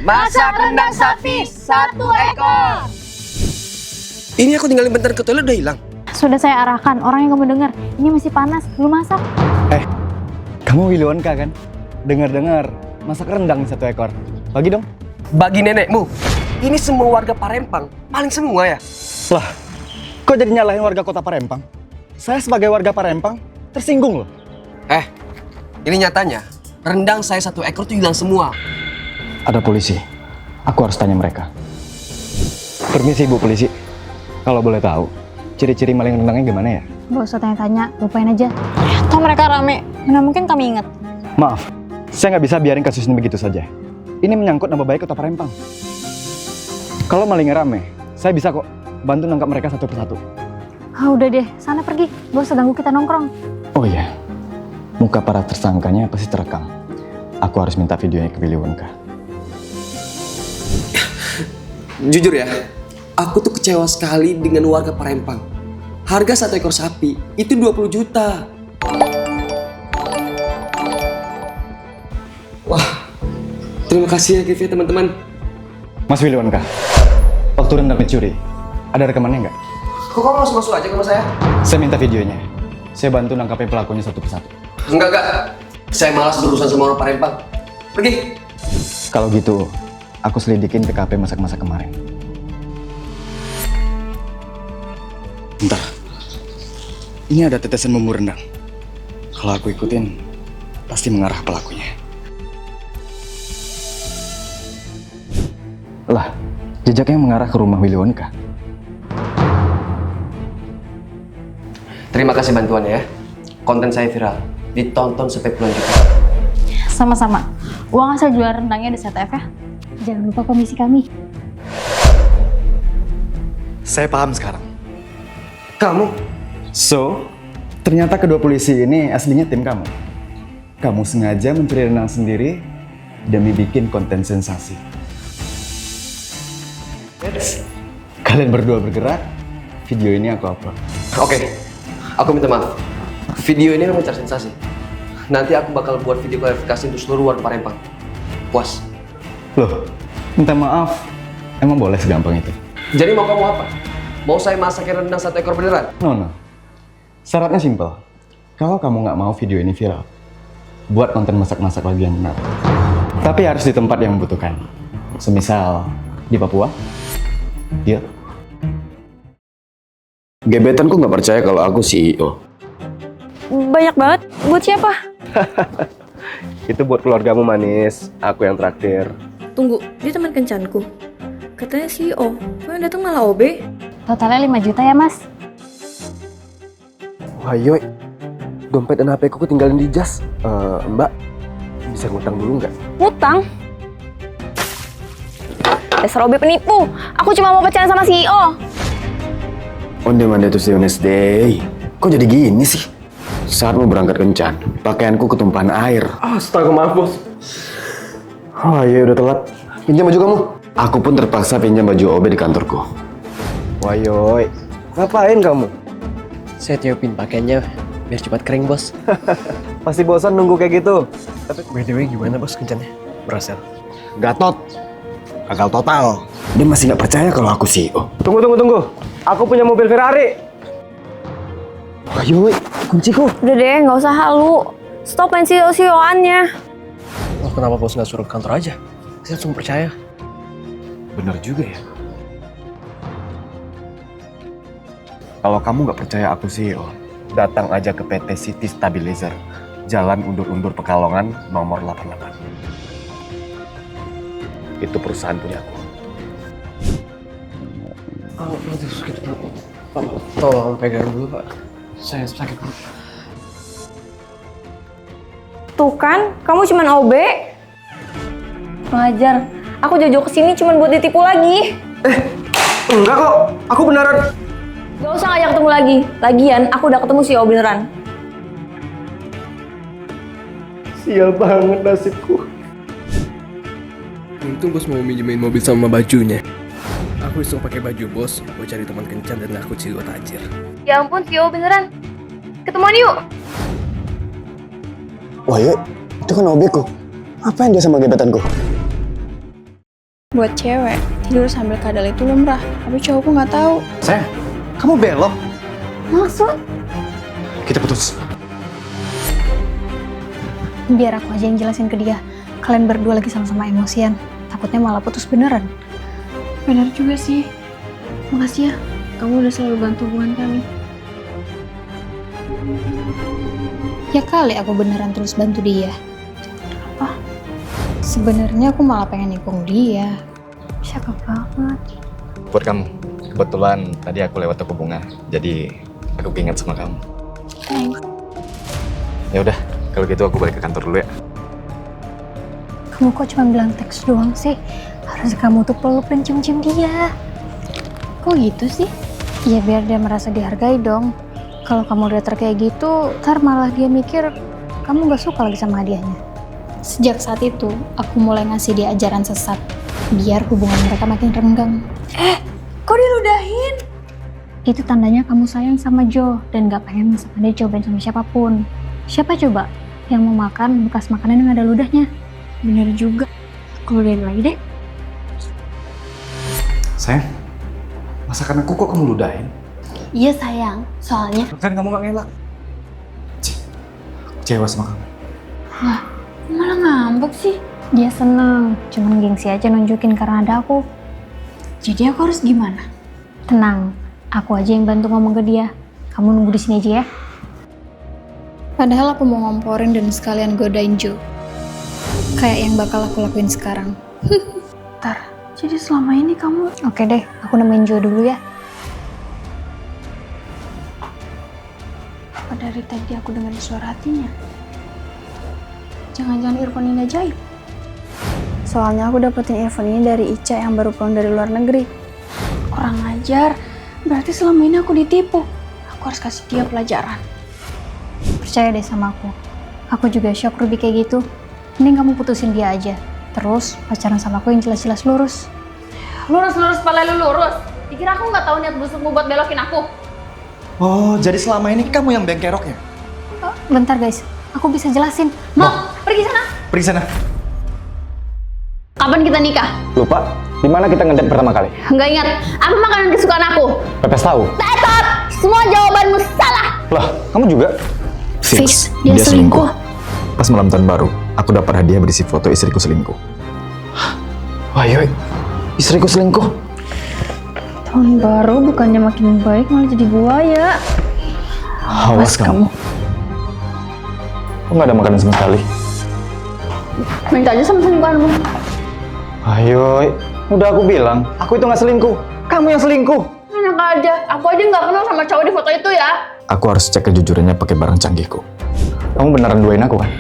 Masak rendang sapi 1 ekor. Ini aku tinggalin bentar ke toilet udah hilang. Sudah saya arahkan, orang yang kamu dengar. Ini masih panas, belum masak. Kamu Willy Wonka kan? Dengar-dengar, masak rendang 1 ekor. Bagi dong. Bagi nenekmu. Ini semua warga Parempang. Paling semua ya. Lah, kok jadi nyalahin warga kota Parempang? Saya sebagai warga Parempang, tersinggung loh. Ini nyatanya. Rendang saya 1 ekor tuh hilang semua. Ada polisi. Aku harus tanya mereka. Permisi Bu Polisi. Kalau boleh tahu, ciri-ciri maling rendangnya gimana ya? Gak usah tanya-tanya, lupain aja. Toh mereka rame, mana mungkin kami ingat. Maaf, saya nggak bisa biarin kasus ini begitu saja. Ini menyangkut nama baik kota Parempang. Kalau malingnya rame, saya bisa kok bantu nangkap mereka satu persatu. Udah deh, sana pergi. Gak usah ganggu kita nongkrong. Oh iya, muka para tersangkanya pasti terekam. Aku harus minta videonya ke Willy Wonka. Jujur ya, aku tuh kecewa sekali dengan warga Parempang. Harga 1 ekor sapi itu 20 juta. Wah, terima kasih ya Kev ya teman-teman. Mas Willy Wonka, waktu rendang dicuri, ada rekamannya nggak? Kok kamu masuk aja ke rumah saya? Saya minta videonya. Saya bantu nangkapin pelakunya satu persatu. Enggak. Saya malas berurusan sama orang Parempang. Pergi. Kalau gitu, aku selidikin TKP masak-masak kemarin. Bentar. Ini ada tetesan bumbu rendang. Kalau aku ikutin, pasti mengarah pelakunya. Lah, jejaknya mengarah ke rumah Willy Wonka. Terima kasih bantuannya ya. Konten saya viral. Ditonton sampai puluhan juta. Sama-sama. Uang hasil jual rendangnya di ZTF ya. Jangan lupa komisi kami. Saya paham sekarang. Kamu? So, ternyata kedua polisi ini aslinya tim kamu. Kamu sengaja mencuri rendang sendiri demi bikin konten sensasi. Kalian berdua bergerak, video ini aku upload. Oke. Aku minta maaf. Video ini memang mencari sensasi. Nanti aku bakal buat video klarifikasi untuk seluruh warga Parempang. Puas? Loh, minta maaf. Emang boleh segampang itu? Jadi mau kamu apa? Mau saya masakin rendang 1 ekor beneran? No. Syaratnya simpel. Kalau kamu nggak mau video ini viral, buat konten masak-masak lagi yang benar. Tapi harus di tempat yang membutuhkan. Semisal di Papua. Iya. Gebetanku nggak percaya kalau aku CEO. Banyak banget. Buat siapa? Itu buat keluargamu manis, aku yang traktir. Tunggu, dia teman kencanku. Katanya CEO, kok yang datang malah OB? Totalnya 5 juta ya mas. Wah yoi, dompet dan HP ku ketinggalan di jas. Mbak, bisa ngutang dulu nggak? Ngutang? Dasar OB penipu. Aku cuma mau pacaran sama CEO. Onde mande tuh honest day. Kok jadi gini sih? Saat mau berangkat kencan, pakaianku ketumpahan air. Astaga, maaf bos. Oh iya udah telat. Pinjam baju kamu. Aku pun terpaksa pinjam baju OB di kantorku. Wah yoi, ngapain kamu? Saya tiupin pakaiannya biar cepat kering, bos. Pasti bosan nunggu kayak gitu. Tapi by the way gimana bos kencannya? Berhasil? Gatot. Gagal total. Dia masih nggak percaya kalau aku CEO. Tunggu. Aku punya mobil Ferrari. Wah yoi, kunciku. Udah deh, nggak usah halu. Stop main CEO-CEO-annya. Oh, kenapa bos nggak suruh ke kantor aja? Saya langsung percaya. Bener juga ya. Kalau kamu nggak percaya aku CEO, datang aja ke PT City Stabilizer, Jalan Undur-Undur Pekalongan, nomor 88. Itu perusahaan punya aku. Aduh, sakit perut. Pak, tolong pegang dulu, Pak. Saya sakit perut. Tuh kan, kamu cuma OB. Pengajar, aku jauh-jauh kesini cuma buat ditipu lagi. Enggak kok, aku beneran. Gak usah ngajak ketemu lagi. Lagian, aku udah ketemu CEO beneran. Sial banget nasibku. Untung bos mau minjemin mobil sama bajunya. Aku iseng pakai baju bos, mau cari teman kencan dan ngaku CEO tajir. Ya ampun, CEO beneran. Ketemuan yuk. Wah ya, itu kan obeku. Apain dia sama gebetanku? Buat cewek, tidur sambil kadal itu lumrah. Tapi cowokku nggak tahu. Sayang, kamu belok. Maksud? Kita putus. Biar aku aja yang jelasin ke dia. Kalian berdua lagi sama-sama emosian. Takutnya malah putus beneran. Benar juga sih. Makasih ya, kamu udah selalu bantu hubungan kami. Ya kali aku beneran terus bantu dia. Apa? Sebenarnya aku malah pengen nikung dia. Cakep banget. Buat kamu. Kebetulan tadi aku lewat toko bunga, jadi aku keinget sama kamu. Thanks. Ya udah, kalau gitu aku balik ke kantor dulu ya. Kamu kok cuma bilang teks doang sih? Harus kamu tuh peluk dan cium-cium dia. Kok gitu sih? Ya biar dia merasa dihargai dong. Kalau kamu udah kayak gitu, ntar malah dia mikir kamu gak suka lagi sama hadiahnya. Sejak saat itu, aku mulai ngasih dia ajaran sesat. Biar hubungan mereka makin renggang. Kok diludahin? Itu tandanya kamu sayang sama Joe dan gak pengen masakan dia cobain sama siapapun. Siapa coba yang mau makan bekas makanan yang ada ludahnya? Bener juga. Aku ludahin lagi deh. Sayang, masakan aku kok kamu ludahin? Iya sayang, soalnya Kan kamu gak ngelak. Kecewa sama kamu. Malah ngambek sih. dia seneng, cuman gengsi aja nunjukin karena ada aku. Jadi aku harus gimana? Tenang, aku aja yang bantu ngomong ke dia. Kamu nunggu di sini aja ya. Padahal aku mau ngomporin dan sekalian godain Joe. Kayak yang bakal aku lakuin sekarang. Ntar, jadi selama ini kamu... Oke deh, aku nemuin Joe dulu ya. Apa dari tadi aku dengar suara hatinya? Jangan-jangan earphone ini ajaib. Soalnya aku dapetin earphone ini dari Ica yang baru pulang dari luar negeri. Kurang ajar, berarti selama ini aku ditipu. Aku harus kasih dia pelajaran. Percaya deh sama aku. Aku juga shock Ruby kayak gitu. Mending kamu putusin dia aja. Terus pacaran sama aku yang jelas-jelas lurus. Lurus-lurus pala lu lurus. Dikira aku nggak tahu niat busukmu buat belokin aku. Oh, jadi selama ini kamu yang bengkerok ya? Bentar guys, aku bisa jelasin. Mau pergi sana. Pergi sana. Kapan kita nikah? Lupa, di mana kita ngedate pertama kali? Nggak ingat. Apa makanan kesukaan aku? Pepes tahu. Tetot! Semua jawabanmu salah. Lah, kamu juga? Fix, dia selingkuh. Pas malam tahun baru, aku dapat hadiah berisi foto istriku selingkuh. Wah, yoi, istriku selingkuh. Tahun baru bukannya makin baik malah jadi buaya. Awas kamu. Kok nggak ada makanan sama sekali? Minta aja sama selingkuhanmu. Ayo, udah aku bilang, aku itu nggak selingkuh. Kamu yang selingkuh. Enak aja. Aku aja nggak kenal sama cowok di foto itu ya. Aku harus cek kejujurannya pakai barang canggihku. Kamu beneran duain aku kan?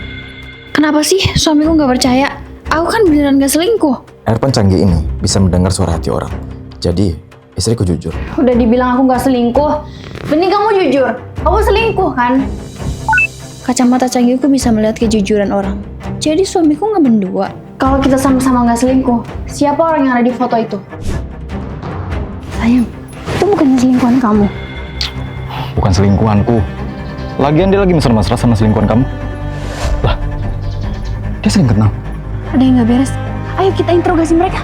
Kenapa sih suamiku nggak percaya? Aku kan beneran gak selingkuh. Earphone canggih ini bisa mendengar suara hati orang. Jadi, istriku jujur. Udah dibilang aku nggak selingkuh. Mending kamu jujur. Kamu selingkuh kan? Kacamata canggihku bisa melihat kejujuran orang. Jadi suamiku nggak mendua. Kalau kita sama-sama nggak selingkuh, siapa orang yang ada di foto itu? Sayang, itu bukannya selingkuhan kamu. Bukan selingkuhanku. Lagian dia lagi mesra-mesra sama selingkuhan kamu. Lah, dia sering kenal. Ada yang nggak beres. Ayo kita interogasi mereka.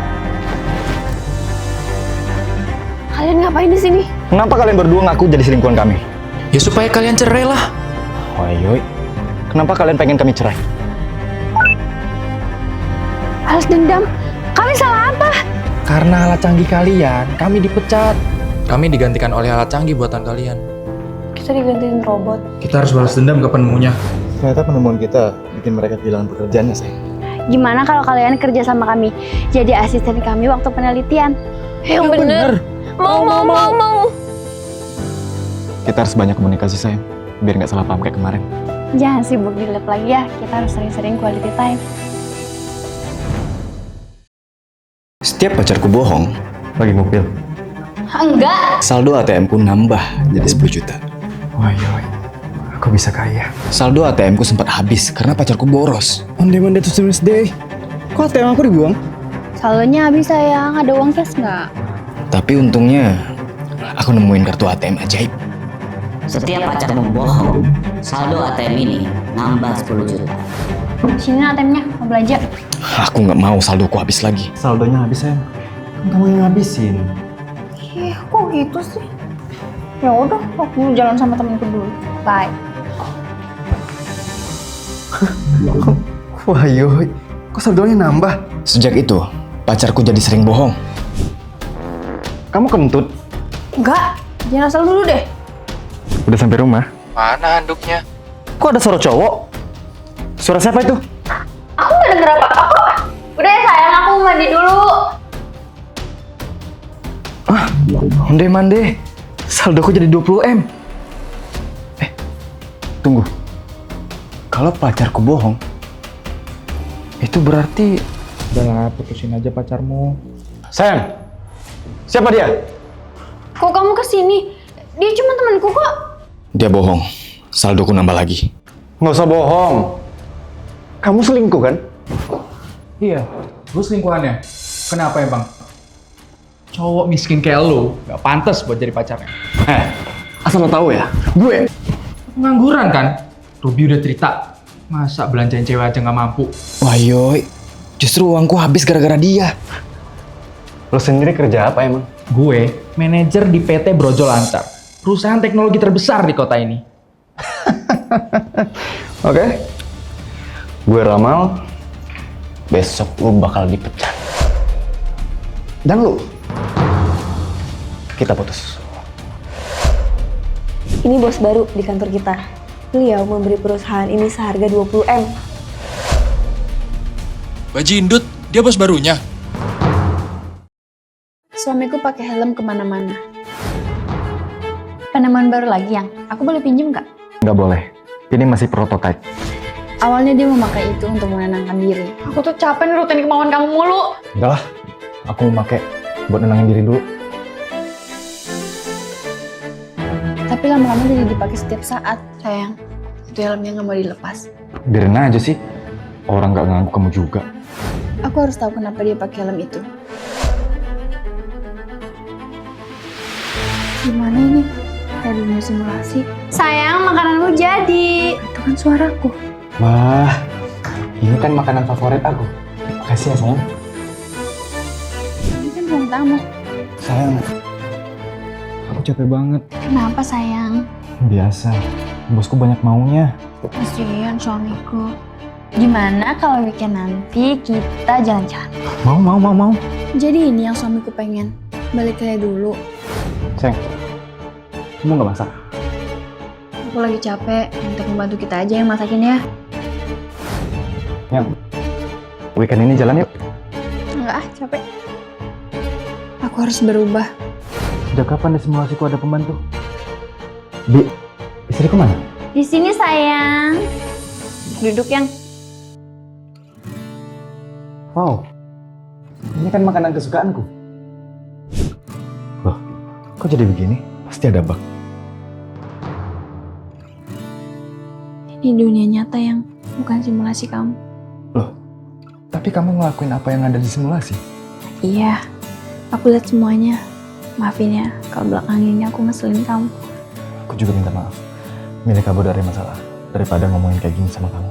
Kalian ngapain di sini? Kenapa kalian berdua ngaku jadi selingkuhan kami? Ya supaya kalian cerai lah. Woi, kenapa kalian pengen kami cerai? Balas dendam? Kami salah apa? Karena alat canggih kalian, kami dipecat. Kami digantikan oleh alat canggih buatan kalian. Kita digantiin robot. Kita harus balas dendam ke penemunya. Ternyata penemuan kita bikin mereka kehilangan pekerjaannya, sayang. Gimana kalau kalian kerja sama kami? Jadi asisten kami waktu penelitian. Yang bener. Mau. Kita harus banyak komunikasi, sayang. Biar nggak salah paham kayak kemarin. Jangan sibuk di lab lagi ya. Kita harus sering-sering quality time. Setiap pacarku bohong, lagi mobil, Enggak. saldo ATM-ku nambah jadi 10 juta. Woi, aku bisa kaya. Saldo ATM-ku sempat habis karena pacarku boros. On demand to Wednesday. Kok ATM aku dibuang? Saldonya habis sayang. Ada uang cash nggak? Tapi untungnya, aku nemuin kartu ATM ajaib. Setiap pacarmu bohong, saldo ATM ini nambah 10 juta. Sini ATM-nya. Mau belanja. Aku nggak mau saldoku habis lagi. Saldonya habis, sayang. Kan kamu yang ngabisin. Ih, kok gitu sih? Ya udah, aku jalan sama temenku dulu. Bye. Wah, yoi. Kok saldonya nambah? Sejak itu, pacarku jadi sering bohong. Kamu kentut? Enggak, jangan asal dulu deh. Udah sampai rumah? Mana handuknya? Kok ada suara cowok? Suara siapa itu? Aku nggak denger apa-apa. Udah ya sayang, aku mandi dulu. Onde-mande. Saldoku jadi 20M. Tunggu. Kalau pacarku bohong, itu berarti... Udahlah, putusin aja pacarmu. Sayang, siapa dia? Kok kamu kesini? Dia cuma temanku kok. Dia bohong. Saldoku nambah lagi. Nggak usah bohong. Kamu selingkuh kan? Iya, gue selingkuhannya. Kenapa emang? Cowok miskin kayak lu gak pantas buat jadi pacarnya. Asal lo tahu ya, gue... Pengangguran kan? Ruby udah cerita. Masa belanjain cewek aja gak mampu? Wah yoi, justru uangku habis gara-gara dia. Lo sendiri kerja apa emang? Gue manajer di PT Brojol Lancar, perusahaan teknologi terbesar di kota ini. Oke. Gue ramal, besok lo bakal dipecat. Dan lo, kita putus. Ini bos baru di kantor kita. Beliau memberi perusahaan ini seharga 20M. Bajindut, dia bos barunya. Suamiku pakai helm kemana-mana. Penemuan baru lagi yang aku boleh pinjem nggak? Nggak boleh. Ini masih prototype. Awalnya dia memakai itu untuk menenangkan diri. Aku tuh capek nurutin kemauan kamu mulu. Udah lah, aku mau pakai buat nenangin diri dulu. Tapi lama-lama jadi dipakai setiap saat. Sayang, itu helmnya nggak mau dilepas. Biarin aja sih. Orang nggak nganggu kamu juga. Aku harus tahu kenapa dia pakai helm itu. Gimana ini? Kayak dunia simulasi. Sayang, makananmu jadi. Itu kan suaraku. Wah, ini kan makanan favorit aku. Makasih ya sayang. Ini kan ruang tamu. Sayang, aku capek banget. Kenapa sayang? Biasa, bosku banyak maunya. Kasihan suamiku. Gimana kalau weekend nanti kita jalan-jalan? Mau. Jadi ini yang suamiku pengen. Balik kayak dulu. Sayang, kamu nggak masak? Aku lagi capek. Minta pembantu kita aja yang masakin ya. Yang weekend ini jalan yuk. Enggak capek. Aku harus berubah. Sejak kapan di simulasiku ada pembantu? Bi, istriku mana? Di sini sayang. Duduk yang. Wow, ini kan makanan kesukaanku. Loh, kok jadi begini? Pasti ada bug. Ini dunia nyata yang bukan simulasi kamu. Loh, tapi kamu ngelakuin apa yang ada di simulasi? Iya, aku lihat semuanya. Maafin ya, kalau belakang ini aku ngeselin kamu. Aku juga minta maaf. Milih kabur dari masalah daripada ngomongin kayak gini sama kamu.